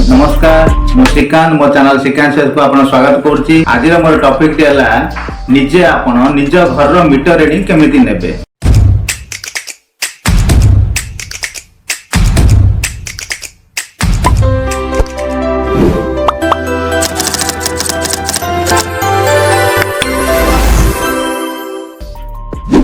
नमस्कार मु श्रीकांत मो चैनल श्रीकांत शेर को आपन स्वागत करुच्ची। आज मोर टॉपिक टी है निजे आपन निज घर मीटर रीडिंग केमिति नेबे।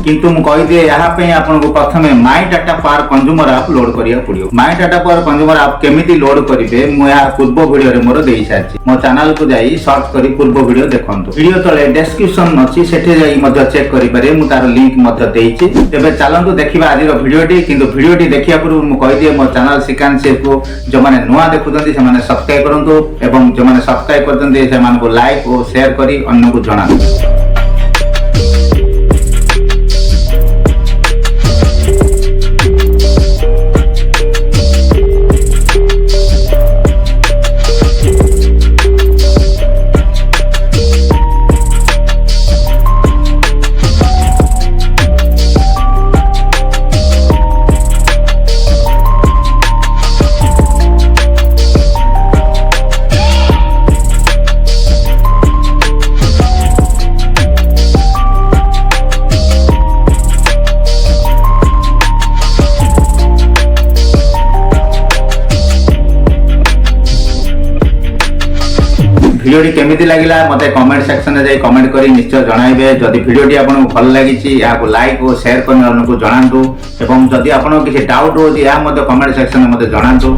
किंतु मु कहि दिए यहाँ पे आपको प्रथमे my Tata power consumer app load करिया पड़ियो। My Tata power consumer app केमिति लोड करिवे मु या पूर्व वीडियो रे मोर देई साची। मो चैनल को जाई सर्च करी पूर्व वीडियो देखंतु। वीडियो तले डिस्क्रिप्शन अछि सेठे जाई मध्य चेक करि पारे मु तार लिंक मध्य देइछि। तेबे चलंतु देखिबा आज रो वीडियोटी। किंतु वीडियोटी देखिया पूर्व मु कहि दिए मो चैनल श्रीकांत शेर को जो माने नुआ देखुतंती से माने सब्सक्राइब करंतु एवं जो माने सब्सक्राइब करतंती से माने को लाइक और शेयर करी अन्य को जणातु। वीडियोटी केमिति लागिला मते कमेंट सेक्शन में जाई कमेंट करी निश्चय जणाइबे। जदि वीडियोटी आपन भल लागिछि या को लाइक और शेयर करन को जणांतु एवं जदि आपन किछि डाउट होछि या मते कमेंट सेक्शन में मते जणांतु।